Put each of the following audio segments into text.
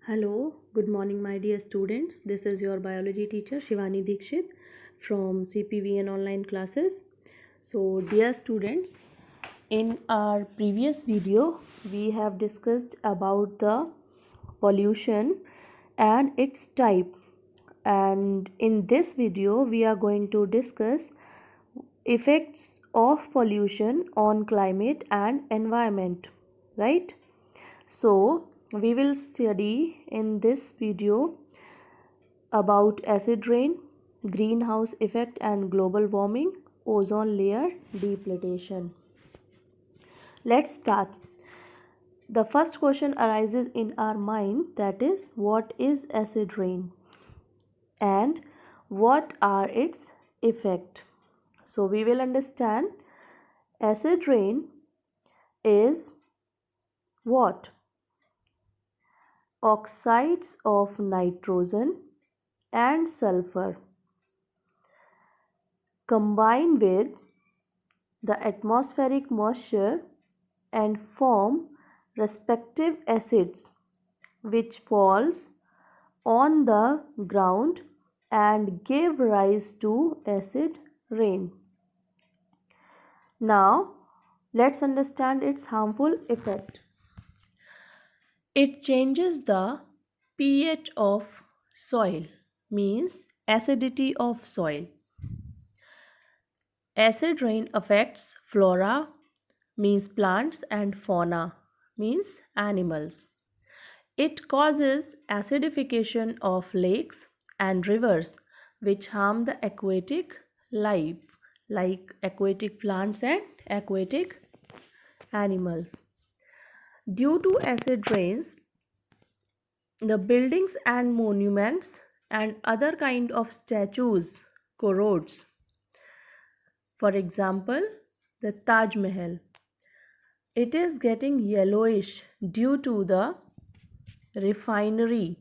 Hello, good morning, my dear students. This is your biology teacher Shivani Dikshit from CPVN online classes. So, dear students, in our previous video, we have discussed about the pollution and its type. And in this video, we are going to discuss effects of pollution on climate and environment, right? So, we will study in this video about acid rain, greenhouse effect and global warming, ozone layer depletion. Let's start. The first question arises in our mind, that is, what is acid rain and what are its effects? So, we will understand acid rain is what? Oxides of nitrogen and sulfur combine with the atmospheric moisture and form respective acids which falls on the ground and give rise to acid rain. Now let's understand its harmful effect. It changes the pH of soil, means acidity of soil. Acid rain affects flora, means plants, and fauna, means animals. It causes acidification of lakes and rivers, which harm the aquatic life like aquatic plants and aquatic animals. Due to acid rains, the buildings and monuments and other kind of statues corrodes. For example, the Taj Mahal. It is getting yellowish due to the refinery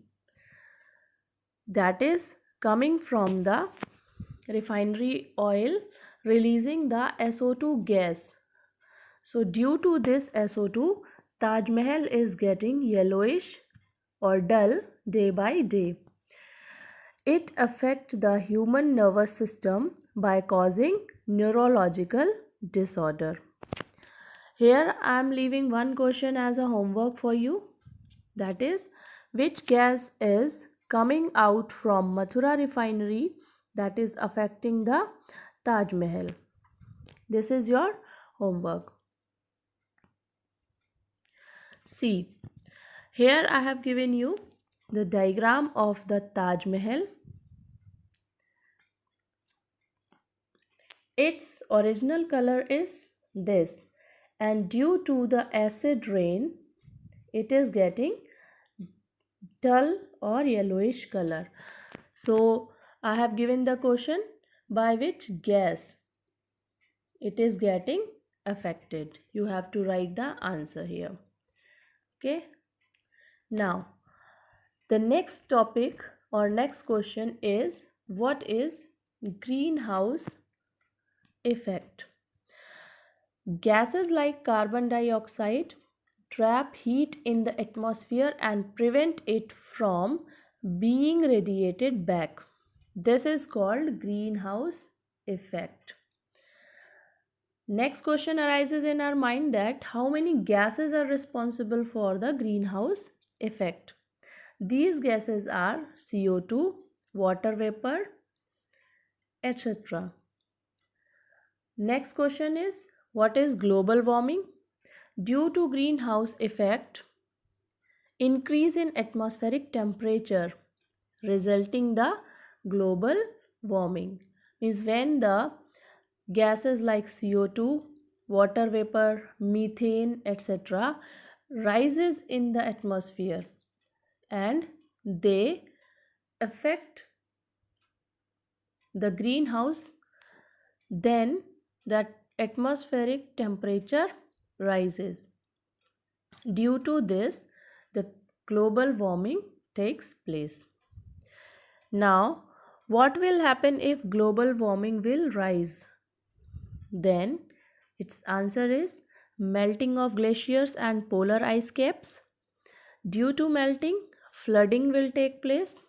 that is coming from the refinery oil releasing the SO2 gas. So due to this SO2, Taj Mahal is getting yellowish or dull day by day. It affects the human nervous system by causing neurological disorder. Here I am leaving one question as a homework for you, that is, which gas is coming out from Mathura refinery that is affecting the Taj Mahal. This is your homework. See, here I have given you the diagram of the Taj Mahal. Its original color is this, and due to the acid rain, it is getting dull or yellowish color. So I have given the question, by which gas it is getting affected. You have to write the answer here. Okay. Now the next topic or next question is, what is greenhouse effect? Gases like carbon dioxide trap heat in the atmosphere and prevent it from being radiated back. This is called greenhouse effect. Next question arises in our mind, that how many gases are responsible for the greenhouse effect? These gases are CO2, water vapor, etc. Next question is, what is global warming? Due to greenhouse effect, increase in atmospheric temperature resulting the global warming, means when the gases like CO2, water vapor, methane, etc. rises in the atmosphere and they affect the greenhouse, then the atmospheric temperature rises. Due to this, the global warming takes place. Now, what will happen if global warming will rise? Then its answer is melting of glaciers and polar ice caps. Due to melting, flooding will take place.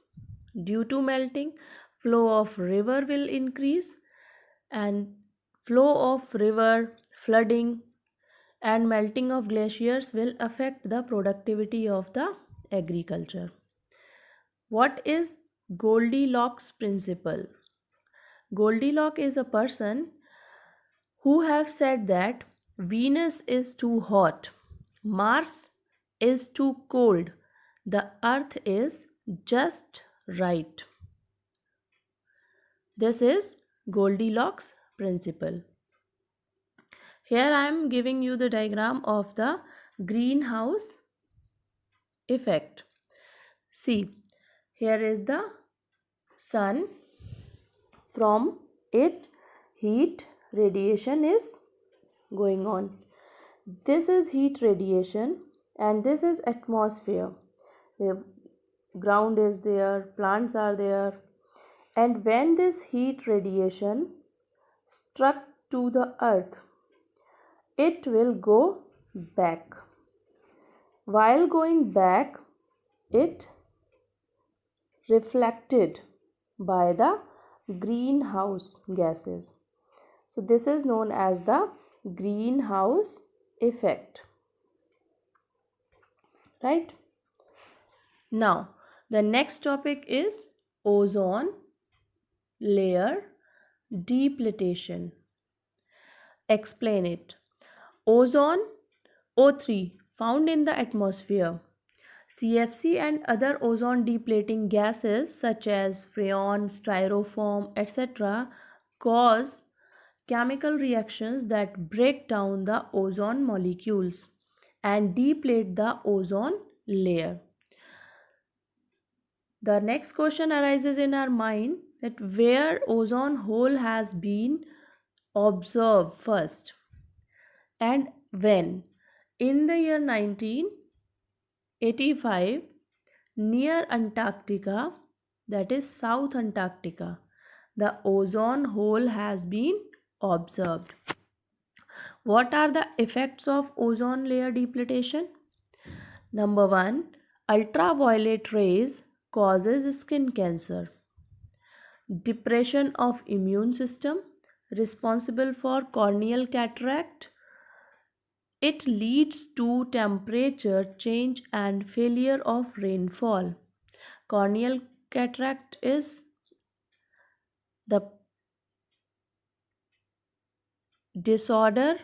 Due to melting, flow of river will increase, and flow of river, flooding, and melting of glaciers will affect the productivity of the agriculture. What is Goldilocks principle? Goldilocks is a person who have said that Venus is too hot, Mars is too cold, the earth is just right. This is Goldilocks principle. Here I am giving you the diagram of the greenhouse effect. See, here is the sun. From it, heat radiation is going on. This is heat radiation, and this is atmosphere. The ground is there, plants are there, and when this heat radiation struck to the earth, it will go back. While going back, it reflected by the greenhouse gases. So this is known as the greenhouse effect. Right? Now, the next topic is ozone layer depletion. Explain it. Ozone, O3, found in the atmosphere. CFC and other ozone depleting gases such as freon, styrofoam, etc. cause chemical reactions that break down the ozone molecules and deplete the ozone layer. The next question arises in our mind that where ozone hole has been observed first and when. In the year 1985, near Antarctica, that is South Antarctica, the ozone hole has been observed. What are the effects of ozone layer depletion? Number 1, ultraviolet rays causes skin cancer. Depression of immune system responsible for corneal cataract. It leads to temperature change and failure of rainfall. Corneal cataract is the disorder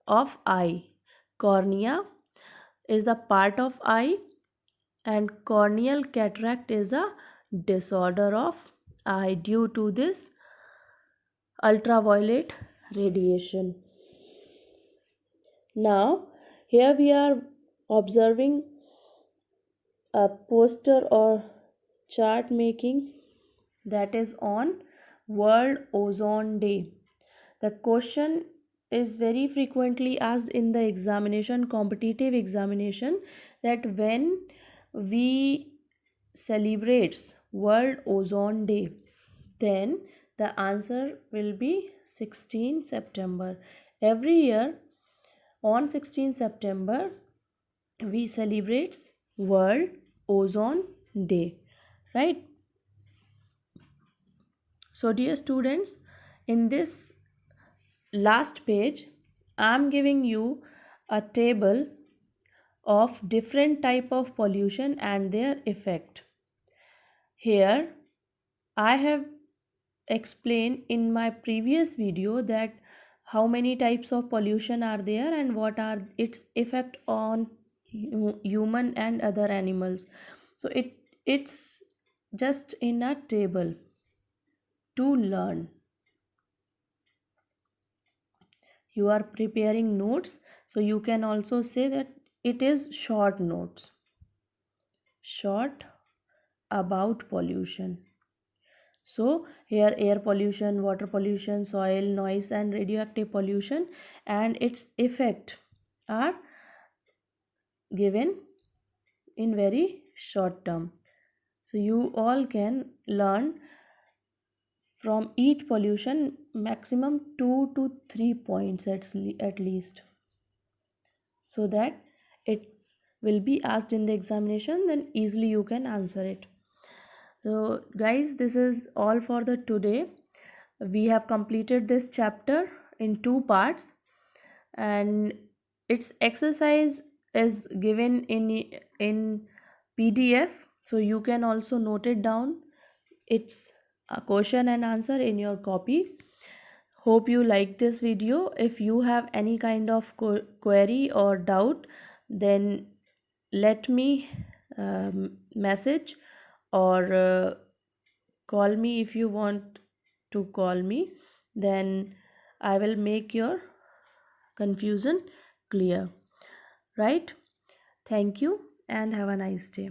of eye. Cornea is the part of eye, and corneal cataract is a disorder of eye due to this ultraviolet radiation. Now, here we are observing a poster or chart making that is on World Ozone Day. The question is very frequently asked in the examination, competitive examination, that when we celebrates World Ozone Day, then the answer will be 16 September. Every year on 16 September we celebrate World Ozone Day, right? So dear students, in this last page I am giving you a table of different type of pollution and their effect. Here I have explained in my previous video that how many types of pollution are there and what are its effect on human and other animals. So it's just in a table to learn. You are preparing notes, so you can also say that it is short notes, short about pollution. So here air pollution, water pollution, soil, noise and radioactive pollution and its effect are given in very short term. So you all can learn from each pollution maximum 2 to 3 points at least, so that it will be asked in the examination, then easily you can answer it. So guys, this is all for the today. We have completed this chapter in two parts, and its exercise is given in PDF, so you can also note it down. It's a question and answer in your copy. Hope you like this video. If you have any kind of query or doubt, then let me message, or call me. If you want to call me, then I will make your confusion clear. Right? Thank you and have a nice day.